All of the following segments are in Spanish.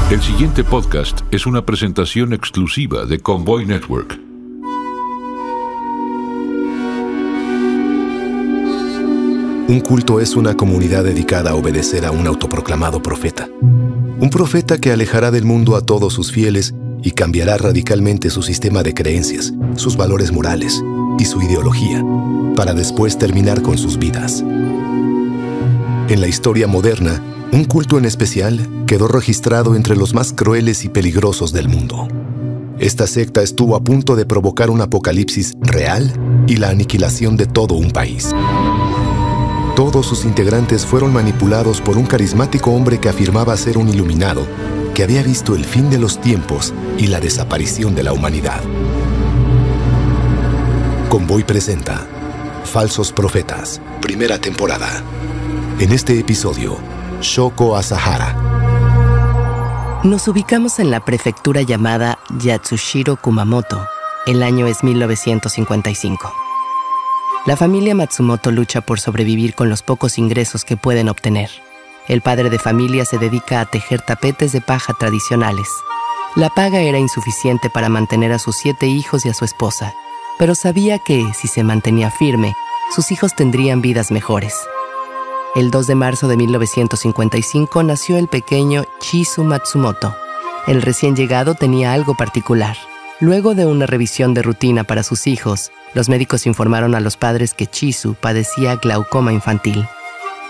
El siguiente podcast es una presentación exclusiva de Convoy Network. Un culto es una comunidad dedicada a obedecer a un autoproclamado profeta. Un profeta que alejará del mundo a todos sus fieles y cambiará radicalmente su sistema de creencias, sus valores morales y su ideología, para después terminar con sus vidas. En la historia moderna, un culto en especial quedó registrado entre los más crueles y peligrosos del mundo. Esta secta estuvo a punto de provocar un apocalipsis real y la aniquilación de todo un país. Todos sus integrantes fueron manipulados por un carismático hombre que afirmaba ser un iluminado, que había visto el fin de los tiempos y la desaparición de la humanidad. Convoy presenta Falsos Profetas, primera temporada. En este episodio, Shoko Asahara. Nos ubicamos en la prefectura llamada Yatsushiro Kumamoto. El año es 1955. La familia Matsumoto lucha por sobrevivir con los pocos ingresos que pueden obtener. El padre de familia se dedica a tejer tapetes de paja tradicionales. La paga era insuficiente para mantener a sus 7 hijos y a su esposa, pero sabía que, si se mantenía firme, sus hijos tendrían vidas mejores. El 2 de marzo de 1955 nació el pequeño Chisu Matsumoto. El recién llegado tenía algo particular. Luego de una revisión de rutina para sus hijos, los médicos informaron a los padres que Chisu padecía glaucoma infantil.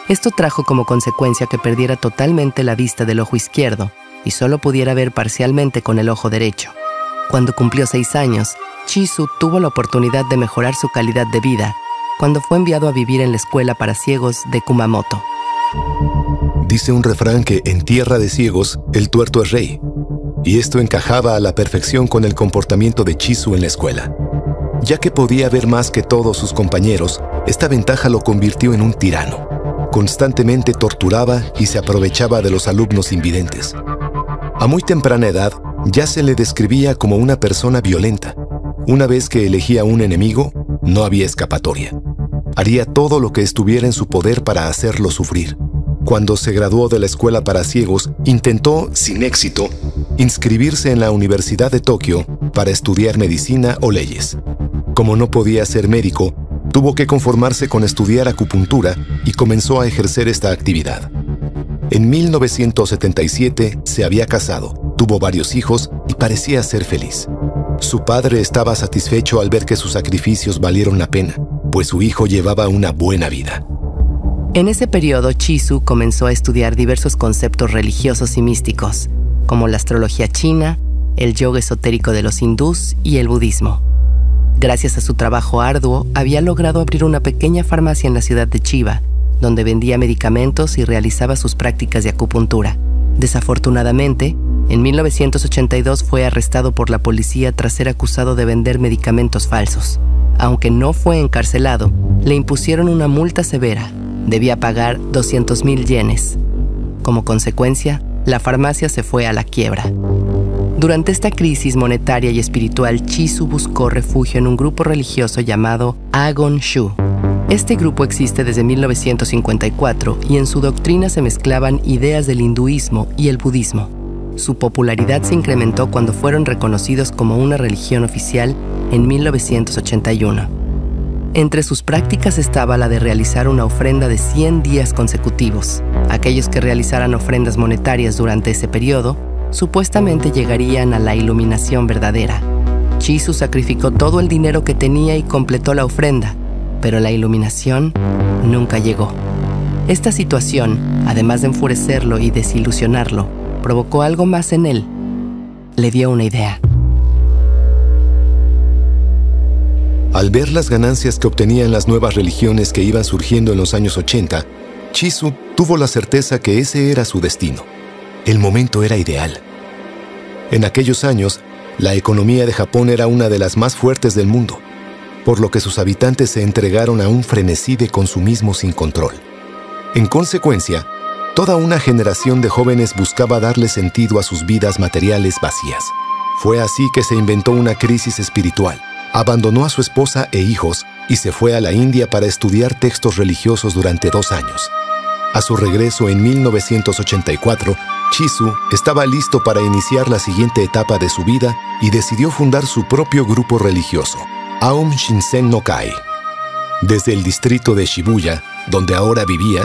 Esto trajo como consecuencia que perdiera totalmente la vista del ojo izquierdo y solo pudiera ver parcialmente con el ojo derecho. Cuando cumplió 6 años, Chisu tuvo la oportunidad de mejorar su calidad de vida cuando fue enviado a vivir en la escuela para ciegos de Kumamoto. Dice un refrán que en tierra de ciegos el tuerto es rey, y esto encajaba a la perfección con el comportamiento de Chisu en la escuela. Ya que podía ver más que todos sus compañeros, esta ventaja lo convirtió en un tirano. Constantemente torturaba y se aprovechaba de los alumnos invidentes. A muy temprana edad, ya se le describía como una persona violenta. Una vez que elegía un enemigo, no había escapatoria. Haría todo lo que estuviera en su poder para hacerlo sufrir. Cuando se graduó de la escuela para ciegos, intentó, sin éxito, inscribirse en la Universidad de Tokio para estudiar medicina o leyes. Como no podía ser médico, tuvo que conformarse con estudiar acupuntura y comenzó a ejercer esta actividad. En 1977 se había casado, tuvo varios hijos y parecía ser feliz. Su padre estaba satisfecho al ver que sus sacrificios valieron la pena, pues su hijo llevaba una buena vida. En ese periodo, Chisu comenzó a estudiar diversos conceptos religiosos y místicos, como la astrología china, el yoga esotérico de los hindús y el budismo. Gracias a su trabajo arduo, había logrado abrir una pequeña farmacia en la ciudad de Chiba, donde vendía medicamentos y realizaba sus prácticas de acupuntura. Desafortunadamente, en 1982 fue arrestado por la policía tras ser acusado de vender medicamentos falsos. Aunque no fue encarcelado, le impusieron una multa severa. Debía pagar 200,000 yenes. Como consecuencia, la farmacia se fue a la quiebra. Durante esta crisis monetaria y espiritual, Chisu buscó refugio en un grupo religioso llamado Agon Shu. Este grupo existe desde 1954 y en su doctrina se mezclaban ideas del hinduismo y el budismo. Su popularidad se incrementó cuando fueron reconocidos como una religión oficial en 1981. Entre sus prácticas estaba la de realizar una ofrenda de 100 días consecutivos. Aquellos que realizaran ofrendas monetarias durante ese periodo supuestamente llegarían a la iluminación verdadera. Chisu sacrificó todo el dinero que tenía y completó la ofrenda, pero la iluminación nunca llegó. Esta situación, además de enfurecerlo y desilusionarlo, provocó algo más en él. Le dio una idea. Al ver las ganancias que obtenían las nuevas religiones que iban surgiendo en los años 80, Chisu tuvo la certeza que ese era su destino. El momento era ideal. En aquellos años, la economía de Japón era una de las más fuertes del mundo, por lo que sus habitantes se entregaron a un frenesí de consumismo sin control. En consecuencia, toda una generación de jóvenes buscaba darle sentido a sus vidas materiales vacías. Fue así que se inventó una crisis espiritual. Abandonó a su esposa e hijos y se fue a la India para estudiar textos religiosos durante 2 años. A su regreso en 1984, Chisu estaba listo para iniciar la siguiente etapa de su vida y decidió fundar su propio grupo religioso, Aum Shinsen no Kai. Desde el distrito de Shibuya, donde ahora vivía,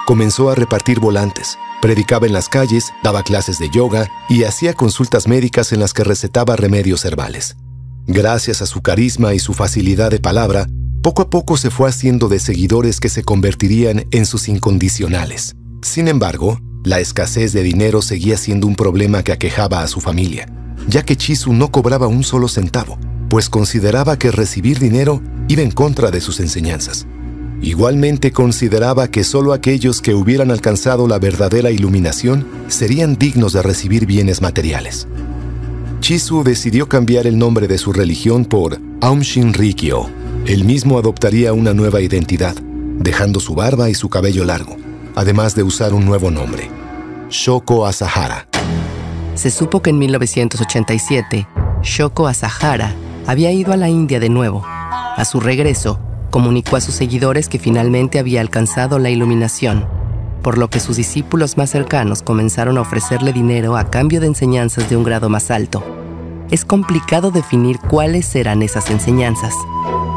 comenzó a repartir volantes, predicaba en las calles, daba clases de yoga y hacía consultas médicas en las que recetaba remedios herbales. Gracias a su carisma y su facilidad de palabra, poco a poco se fue haciendo de seguidores que se convertirían en sus incondicionales. Sin embargo, la escasez de dinero seguía siendo un problema que aquejaba a su familia, ya que Chisu no cobraba un solo centavo, pues consideraba que recibir dinero iba en contra de sus enseñanzas. Igualmente consideraba que solo aquellos que hubieran alcanzado la verdadera iluminación serían dignos de recibir bienes materiales. Chisu decidió cambiar el nombre de su religión por Aum Shinrikyo. Él mismo adoptaría una nueva identidad, dejando su barba y su cabello largo, además de usar un nuevo nombre, Shoko Asahara. Se supo que en 1987, Shoko Asahara había ido a la India de nuevo. A su regreso, comunicó a sus seguidores que finalmente había alcanzado la iluminación, por lo que sus discípulos más cercanos comenzaron a ofrecerle dinero a cambio de enseñanzas de un grado más alto. Es complicado definir cuáles eran esas enseñanzas,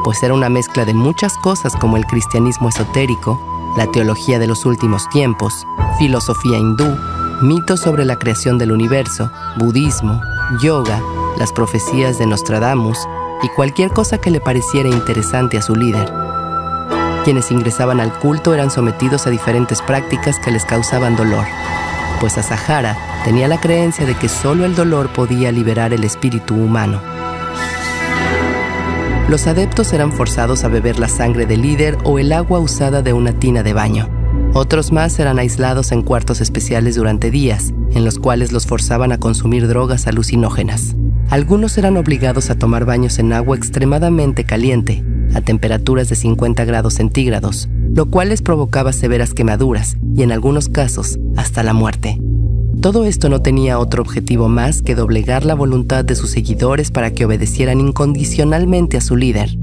pues era una mezcla de muchas cosas como el cristianismo esotérico, la teología de los últimos tiempos, filosofía hindú, mitos sobre la creación del universo, budismo, yoga, las profecías de Nostradamus y cualquier cosa que le pareciera interesante a su líder. Quienes ingresaban al culto eran sometidos a diferentes prácticas que les causaban dolor, pues Asahara tenía la creencia de que solo el dolor podía liberar el espíritu humano. Los adeptos eran forzados a beber la sangre del líder o el agua usada de una tina de baño. Otros más eran aislados en cuartos especiales durante días, en los cuales los forzaban a consumir drogas alucinógenas. Algunos eran obligados a tomar baños en agua extremadamente caliente, a temperaturas de 50 grados centígrados, lo cual les provocaba severas quemaduras y en algunos casos hasta la muerte. Todo esto no tenía otro objetivo más que doblegar la voluntad de sus seguidores para que obedecieran incondicionalmente a su líder.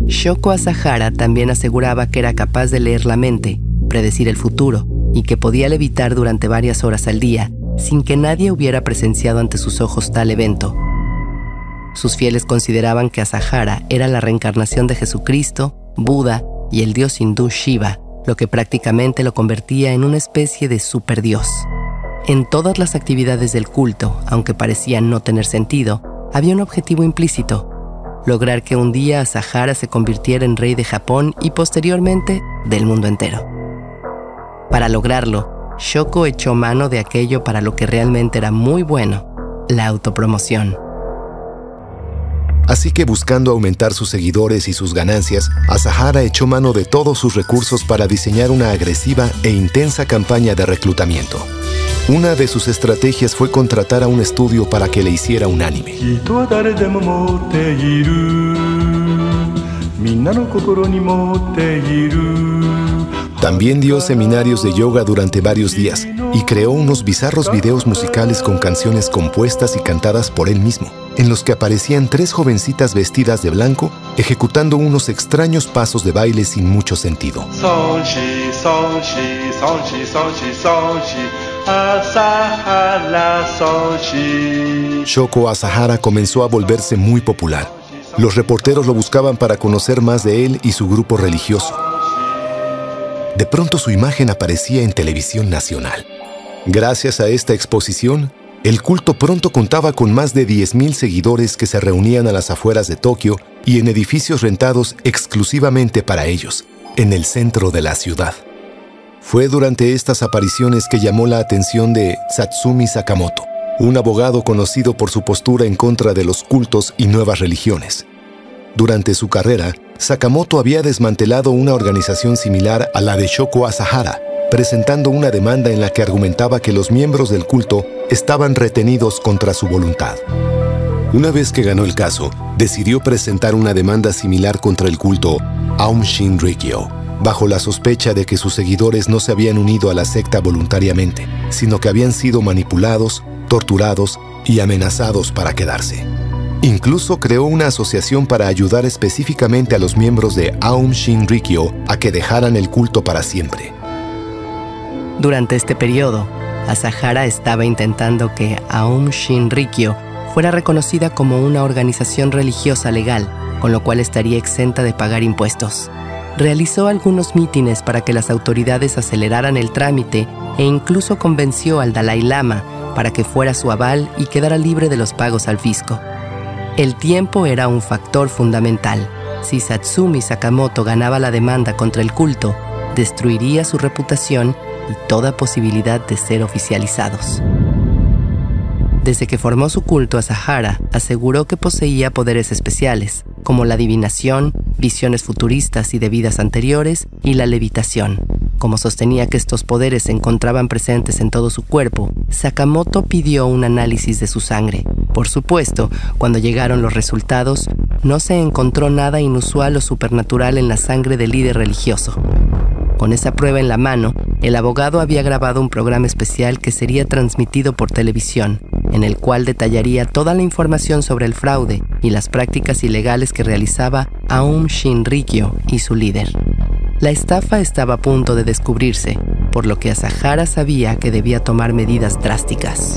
Shoko Asahara también aseguraba que era capaz de leer la mente, predecir el futuro y que podía levitar durante varias horas al día sin que nadie hubiera presenciado ante sus ojos tal evento. Sus fieles consideraban que Asahara era la reencarnación de Jesucristo, Buda y el dios hindú Shiva, lo que prácticamente lo convertía en una especie de superdios. En todas las actividades del culto, aunque parecían no tener sentido, había un objetivo implícito: lograr que un día Asahara se convirtiera en rey de Japón y posteriormente del mundo entero. Para lograrlo, Shoko echó mano de aquello para lo que realmente era muy bueno: la autopromoción. Así que buscando aumentar sus seguidores y sus ganancias, Asahara echó mano de todos sus recursos para diseñar una agresiva e intensa campaña de reclutamiento. Una de sus estrategias fue contratar a un estudio para que le hiciera un anime. También dio seminarios de yoga durante varios días y creó unos bizarros videos musicales con canciones compuestas y cantadas por él mismo, en los que aparecían 3 jovencitas vestidas de blanco ejecutando unos extraños pasos de baile sin mucho sentido. Shoko Asahara comenzó a volverse muy popular. Los reporteros lo buscaban para conocer más de él y su grupo religioso. De pronto su imagen aparecía en televisión nacional. Gracias a esta exposición, el culto pronto contaba con más de 10,000 seguidores que se reunían a las afueras de Tokio y en edificios rentados exclusivamente para ellos, en el centro de la ciudad. Fue durante estas apariciones que llamó la atención de Satsumi Sakamoto, un abogado conocido por su postura en contra de los cultos y nuevas religiones. Durante su carrera, Sakamoto había desmantelado una organización similar a la de Shoko Asahara, presentando una demanda en la que argumentaba que los miembros del culto estaban retenidos contra su voluntad. Una vez que ganó el caso, decidió presentar una demanda similar contra el culto Aum Shinrikyo, bajo la sospecha de que sus seguidores no se habían unido a la secta voluntariamente, sino que habían sido manipulados, torturados y amenazados para quedarse. Incluso creó una asociación para ayudar específicamente a los miembros de Aum Shinrikyo a que dejaran el culto para siempre. Durante este periodo, Asahara estaba intentando que Aum Shinrikyo fuera reconocida como una organización religiosa legal, con lo cual estaría exenta de pagar impuestos. Realizó algunos mítines para que las autoridades aceleraran el trámite e incluso convenció al Dalai Lama para que fuera su aval y quedara libre de los pagos al fisco. El tiempo era un factor fundamental. Si Satsumi Sakamoto ganaba la demanda contra el culto, destruiría su reputación y toda posibilidad de ser oficializados. Desde que formó su culto, Asahara aseguró que poseía poderes especiales, como la adivinación, visiones futuristas y de vidas anteriores, y la levitación. Como sostenía que estos poderes se encontraban presentes en todo su cuerpo, Sakamoto pidió un análisis de su sangre. Por supuesto, cuando llegaron los resultados, no se encontró nada inusual o supernatural en la sangre del líder religioso. Con esa prueba en la mano, el abogado había grabado un programa especial que sería transmitido por televisión, en el cual detallaría toda la información sobre el fraude y las prácticas ilegales que realizaba Aum Shinrikyo y su líder. La estafa estaba a punto de descubrirse, por lo que Asahara sabía que debía tomar medidas drásticas.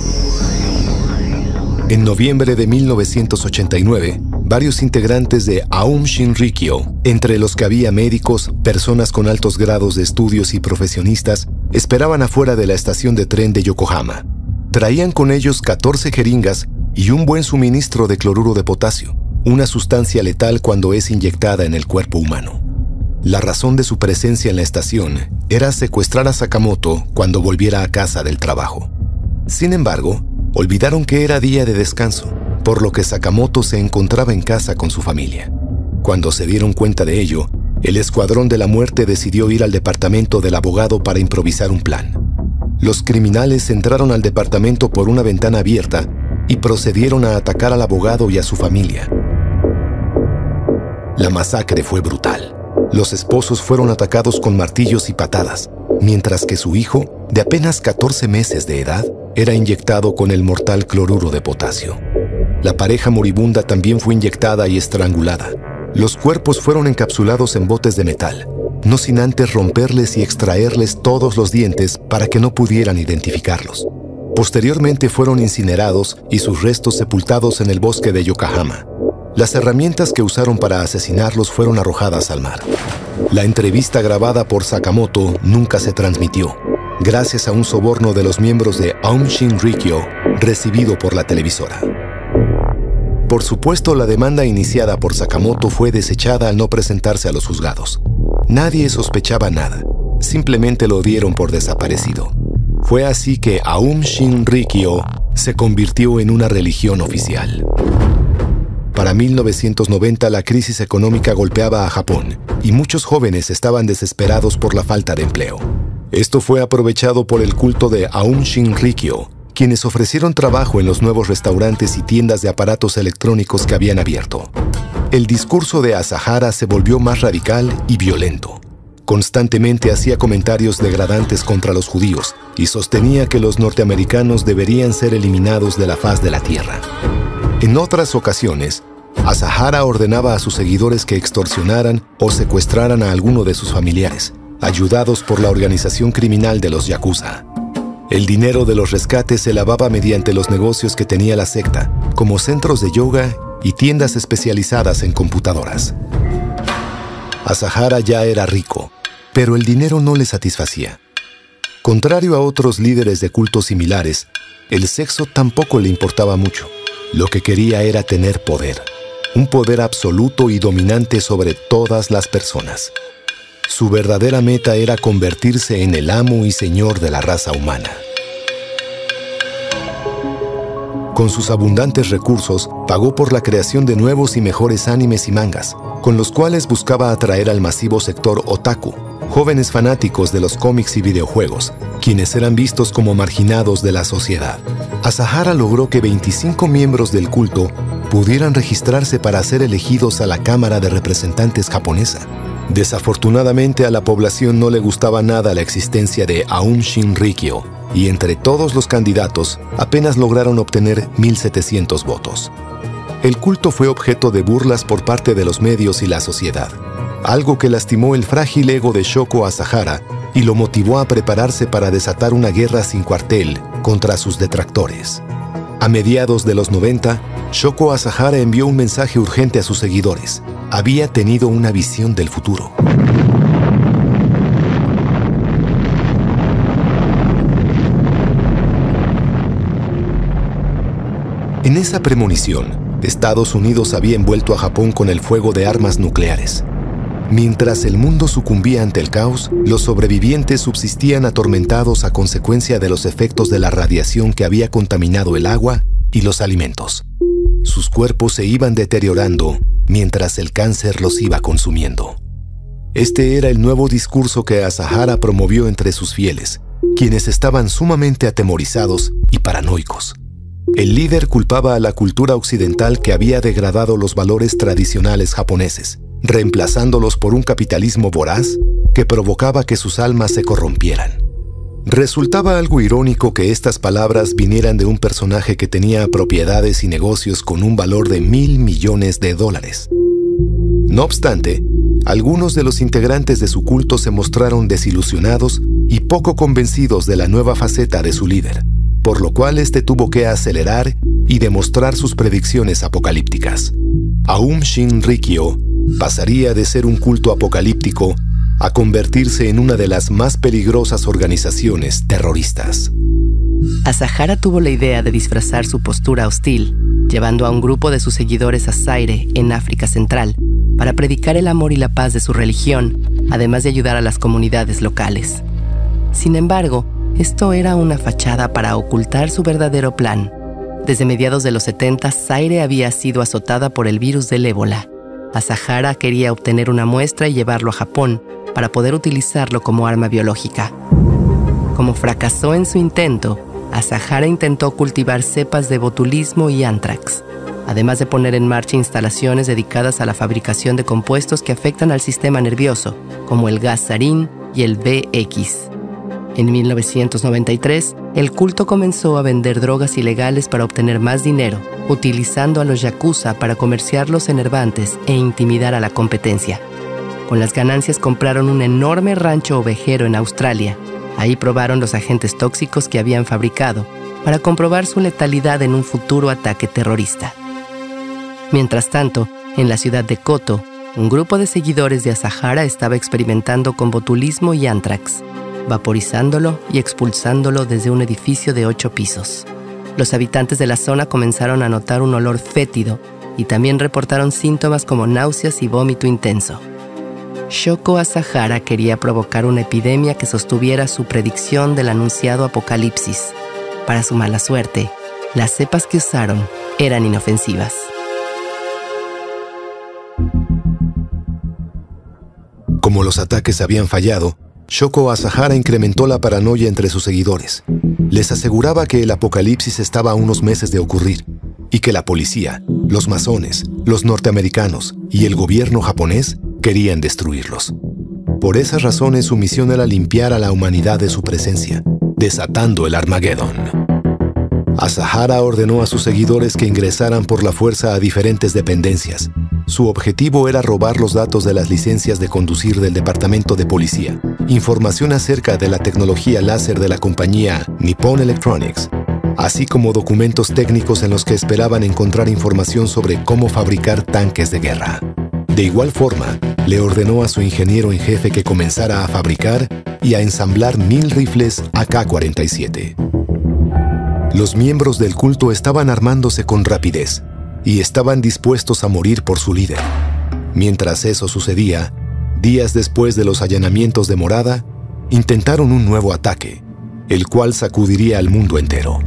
En noviembre de 1989, varios integrantes de Aum Shinrikyo, entre los que había médicos, personas con altos grados de estudios y profesionistas, esperaban afuera de la estación de tren de Yokohama. Traían con ellos 14 jeringas y un buen suministro de cloruro de potasio, una sustancia letal cuando es inyectada en el cuerpo humano. La razón de su presencia en la estación era secuestrar a Sakamoto cuando volviera a casa del trabajo. Sin embargo, olvidaron que era día de descanso, por lo que Sakamoto se encontraba en casa con su familia. Cuando se dieron cuenta de ello, el Escuadrón de la Muerte decidió ir al departamento del abogado para improvisar un plan. Los criminales entraron al departamento por una ventana abierta y procedieron a atacar al abogado y a su familia. La masacre fue brutal. Los esposos fueron atacados con martillos y patadas, mientras que su hijo, de apenas 14 meses de edad, era inyectado con el mortal cloruro de potasio. La pareja moribunda también fue inyectada y estrangulada. Los cuerpos fueron encapsulados en botes de metal, no sin antes romperles y extraerles todos los dientes para que no pudieran identificarlos. Posteriormente fueron incinerados y sus restos sepultados en el bosque de Yokohama. Las herramientas que usaron para asesinarlos fueron arrojadas al mar. La entrevista grabada por Sakamoto nunca se transmitió, gracias a un soborno de los miembros de Aum Shinrikyo recibido por la televisora. Por supuesto, la demanda iniciada por Sakamoto fue desechada al no presentarse a los juzgados. Nadie sospechaba nada, simplemente lo dieron por desaparecido. Fue así que Aum Shinrikyo se convirtió en una religión oficial. Para 1990, la crisis económica golpeaba a Japón y muchos jóvenes estaban desesperados por la falta de empleo. Esto fue aprovechado por el culto de Aum Shinrikyo, quienes ofrecieron trabajo en los nuevos restaurantes y tiendas de aparatos electrónicos que habían abierto. El discurso de Asahara se volvió más radical y violento. Constantemente hacía comentarios degradantes contra los judíos y sostenía que los norteamericanos deberían ser eliminados de la faz de la tierra. En otras ocasiones, Asahara ordenaba a sus seguidores que extorsionaran o secuestraran a alguno de sus familiares, ayudados por la organización criminal de los Yakuza. El dinero de los rescates se lavaba mediante los negocios que tenía la secta, como centros de yoga y tiendas especializadas en computadoras. Asahara ya era rico, pero el dinero no le satisfacía. Contrario a otros líderes de cultos similares, el sexo tampoco le importaba mucho. Lo que quería era tener poder, un poder absoluto y dominante sobre todas las personas. Su verdadera meta era convertirse en el amo y señor de la raza humana. Con sus abundantes recursos, pagó por la creación de nuevos y mejores animes y mangas, con los cuales buscaba atraer al masivo sector otaku, jóvenes fanáticos de los cómics y videojuegos, quienes eran vistos como marginados de la sociedad. Asahara logró que 25 miembros del culto pudieran registrarse para ser elegidos a la Cámara de Representantes japonesa. Desafortunadamente, a la población no le gustaba nada la existencia de Aum Shinrikyo, y entre todos los candidatos apenas lograron obtener 1.700 votos. El culto fue objeto de burlas por parte de los medios y la sociedad, algo que lastimó el frágil ego de Shoko Asahara y lo motivó a prepararse para desatar una guerra sin cuartel contra sus detractores. A mediados de los 90, Shoko Asahara envió un mensaje urgente a sus seguidores. Había tenido una visión del futuro. En esa premonición, Estados Unidos había envuelto a Japón con el fuego de armas nucleares. Mientras el mundo sucumbía ante el caos, los sobrevivientes subsistían atormentados a consecuencia de los efectos de la radiación que había contaminado el agua y los alimentos. Sus cuerpos se iban deteriorando mientras el cáncer los iba consumiendo. Este era el nuevo discurso que Asahara promovió entre sus fieles, quienes estaban sumamente atemorizados y paranoicos. El líder culpaba a la cultura occidental que había degradado los valores tradicionales japoneses, reemplazándolos por un capitalismo voraz que provocaba que sus almas se corrompieran. Resultaba algo irónico que estas palabras vinieran de un personaje que tenía propiedades y negocios con un valor de $1.000 millones. No obstante, algunos de los integrantes de su culto se mostraron desilusionados y poco convencidos de la nueva faceta de su líder, por lo cual este tuvo que acelerar y demostrar sus predicciones apocalípticas. Aum Shinrikyo pasaría de ser un culto apocalíptico a convertirse en una de las más peligrosas organizaciones terroristas. Asahara tuvo la idea de disfrazar su postura hostil, llevando a un grupo de sus seguidores a Zaire, en África Central, para predicar el amor y la paz de su religión, además de ayudar a las comunidades locales. Sin embargo, esto era una fachada para ocultar su verdadero plan. Desde mediados de los 70, Zaire había sido azotada por el virus del ébola. Asahara quería obtener una muestra y llevarlo a Japón para poder utilizarlo como arma biológica. Como fracasó en su intento, Asahara intentó cultivar cepas de botulismo y anthrax, además de poner en marcha instalaciones dedicadas a la fabricación de compuestos que afectan al sistema nervioso, como el gas sarín y el VX. En 1993, el culto comenzó a vender drogas ilegales para obtener más dinero, utilizando a los yakuza para comerciar los enervantes e intimidar a la competencia. Con las ganancias compraron un enorme rancho ovejero en Australia. Ahí probaron los agentes tóxicos que habían fabricado para comprobar su letalidad en un futuro ataque terrorista. Mientras tanto, en la ciudad de Koto, un grupo de seguidores de Asahara estaba experimentando con botulismo y anthrax, vaporizándolo y expulsándolo desde un edificio de 8 pisos. Los habitantes de la zona comenzaron a notar un olor fétido y también reportaron síntomas como náuseas y vómito intenso. Shoko Asahara quería provocar una epidemia que sostuviera su predicción del anunciado apocalipsis. Para su mala suerte, las cepas que usaron eran inofensivas. Como los ataques habían fallado, Shoko Asahara incrementó la paranoia entre sus seguidores. Les aseguraba que el apocalipsis estaba a unos meses de ocurrir y que la policía, los masones, los norteamericanos y el gobierno japonés querían destruirlos. Por esas razones, su misión era limpiar a la humanidad de su presencia, desatando el Armagedón. Asahara ordenó a sus seguidores que ingresaran por la fuerza a diferentes dependencias. Su objetivo era robar los datos de las licencias de conducir del departamento de policía, información acerca de la tecnología láser de la compañía Nippon Electronics, así como documentos técnicos en los que esperaban encontrar información sobre cómo fabricar tanques de guerra. De igual forma, le ordenó a su ingeniero en jefe que comenzara a fabricar y a ensamblar 1000 rifles AK-47. Los miembros del culto estaban armándose con rapidez y estaban dispuestos a morir por su líder. Mientras eso sucedía, días después de los allanamientos de morada, intentaron un nuevo ataque, el cual sacudiría al mundo entero.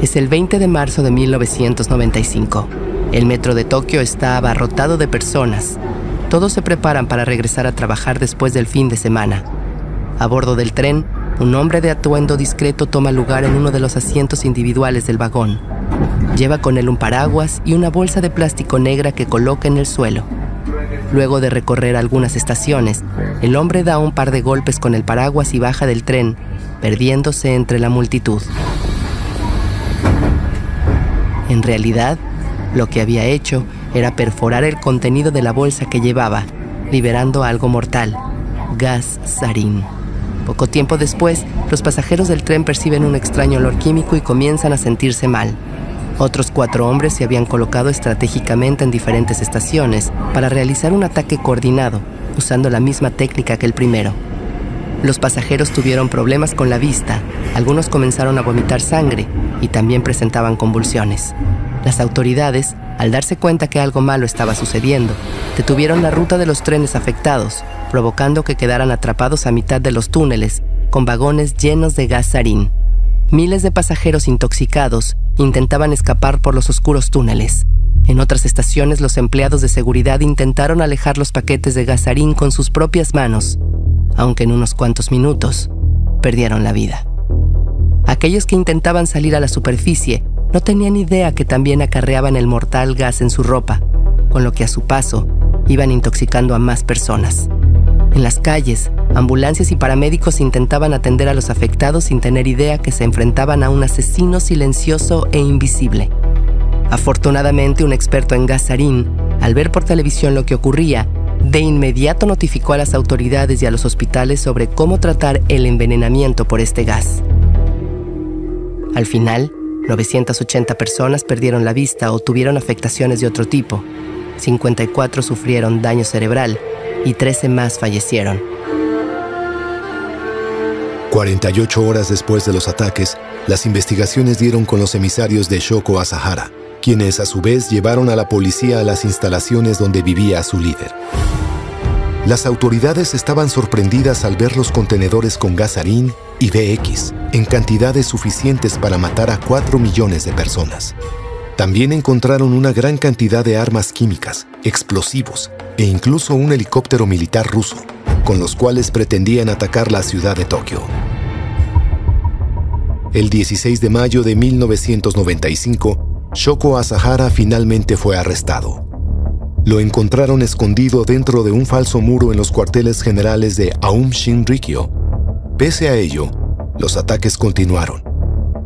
Es el 20 de marzo de 1995. El metro de Tokio está abarrotado de personas. Todos se preparan para regresar a trabajar después del fin de semana. A bordo del tren, un hombre de atuendo discreto toma lugar en uno de los asientos individuales del vagón. Lleva con él un paraguas y una bolsa de plástico negra que coloca en el suelo. Luego de recorrer algunas estaciones, el hombre da un par de golpes con el paraguas y baja del tren, perdiéndose entre la multitud. En realidad, lo que había hecho era perforar el contenido de la bolsa que llevaba, liberando algo mortal: gas sarín. Poco tiempo después, los pasajeros del tren perciben un extraño olor químico y comienzan a sentirse mal. Otros 4 hombres se habían colocado estratégicamente en diferentes estaciones para realizar un ataque coordinado, usando la misma técnica que el primero. Los pasajeros tuvieron problemas con la vista, algunos comenzaron a vomitar sangre y también presentaban convulsiones. Las autoridades, al darse cuenta que algo malo estaba sucediendo, detuvieron la ruta de los trenes afectados, provocando que quedaran atrapados a mitad de los túneles, con vagones llenos de gas sarín. Miles de pasajeros intoxicados intentaban escapar por los oscuros túneles. En otras estaciones, los empleados de seguridad intentaron alejar los paquetes de gas sarín con sus propias manos, aunque en unos cuantos minutos perdieron la vida. Aquellos que intentaban salir a la superficie no tenían idea que también acarreaban el mortal gas en su ropa, con lo que a su paso iban intoxicando a más personas. En las calles, ambulancias y paramédicos intentaban atender a los afectados sin tener idea que se enfrentaban a un asesino silencioso e invisible. Afortunadamente, un experto en gas sarín, al ver por televisión lo que ocurría, de inmediato notificó a las autoridades y a los hospitales sobre cómo tratar el envenenamiento por este gas. Al final, 980 personas perdieron la vista o tuvieron afectaciones de otro tipo. 54 sufrieron daño cerebral y 13 más fallecieron. 48 horas después de los ataques, las investigaciones dieron con los emisarios de Shoko Asahara, quienes a su vez llevaron a la policía a las instalaciones donde vivía su líder. Las autoridades estaban sorprendidas al ver los contenedores con gas sarín y VX en cantidades suficientes para matar a 4 millones de personas. También encontraron una gran cantidad de armas químicas, explosivos e incluso un helicóptero militar ruso, con los cuales pretendían atacar la ciudad de Tokio. El 16 de mayo de 1995, Shoko Asahara finalmente fue arrestado. Lo encontraron escondido dentro de un falso muro en los cuarteles generales de Aum Shinrikyo. Pese a ello, los ataques continuaron,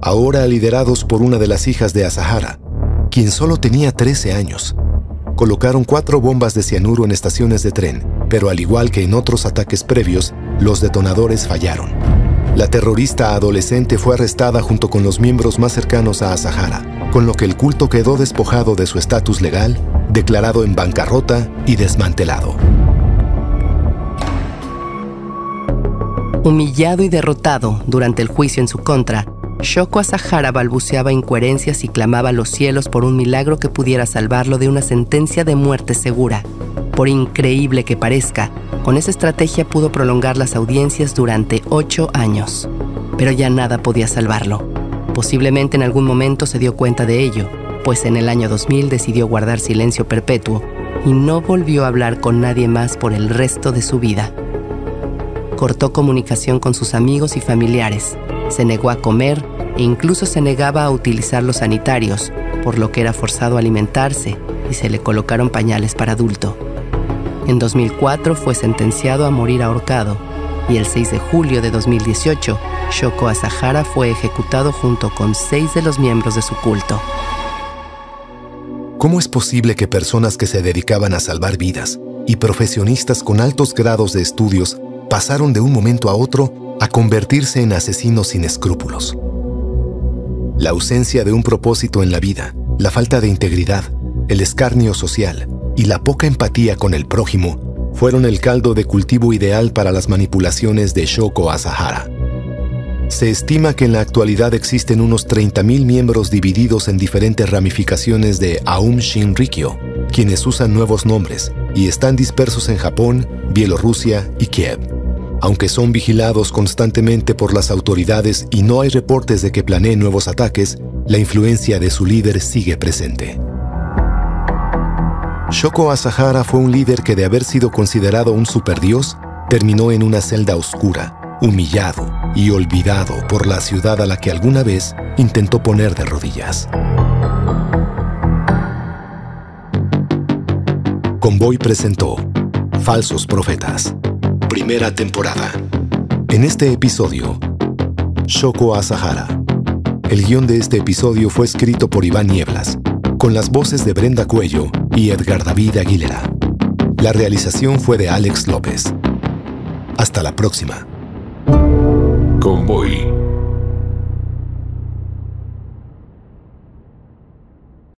ahora liderados por una de las hijas de Asahara, quien solo tenía 13 años. Colocaron 4 bombas de cianuro en estaciones de tren, pero al igual que en otros ataques previos, los detonadores fallaron. La terrorista adolescente fue arrestada junto con los miembros más cercanos a Asahara, con lo que el culto quedó despojado de su estatus legal, declarado en bancarrota y desmantelado. Humillado y derrotado durante el juicio en su contra, Shoko Asahara balbuceaba incoherencias y clamaba a los cielos por un milagro que pudiera salvarlo de una sentencia de muerte segura. Por increíble que parezca, con esa estrategia pudo prolongar las audiencias durante 8 años. Pero ya nada podía salvarlo. Posiblemente en algún momento se dio cuenta de ello, pues en el año 2000 decidió guardar silencio perpetuo y no volvió a hablar con nadie más por el resto de su vida. Cortó comunicación con sus amigos y familiares, se negó a comer e incluso se negaba a utilizar los sanitarios, por lo que era forzado a alimentarse y se le colocaron pañales para adulto. En 2004 fue sentenciado a morir ahorcado y el 6 de julio de 2018, Shoko Asahara fue ejecutado junto con 6 de los miembros de su culto. ¿Cómo es posible que personas que se dedicaban a salvar vidas y profesionistas con altos grados de estudios pasaron de un momento a otro a convertirse en asesinos sin escrúpulos? La ausencia de un propósito en la vida, la falta de integridad, el escarnio social y la poca empatía con el prójimo fueron el caldo de cultivo ideal para las manipulaciones de Shoko Asahara. Se estima que en la actualidad existen unos 30.000 miembros divididos en diferentes ramificaciones de Aum Shinrikyo, quienes usan nuevos nombres y están dispersos en Japón, Bielorrusia y Kiev. Aunque son vigilados constantemente por las autoridades y no hay reportes de que planeen nuevos ataques, la influencia de su líder sigue presente. Shoko Asahara fue un líder que, de haber sido considerado un superdios, terminó en una celda oscura, humillado y olvidado por la ciudad a la que alguna vez intentó poner de rodillas. Convoy presentó Falsos Profetas, primera temporada. En este episodio, Shoko Asahara. El guión de este episodio fue escrito por Iván Nieblas. con las voces de Brenda Cuello y Edgar David Aguilera. La realización fue de Alex López. Hasta la próxima. Convoy.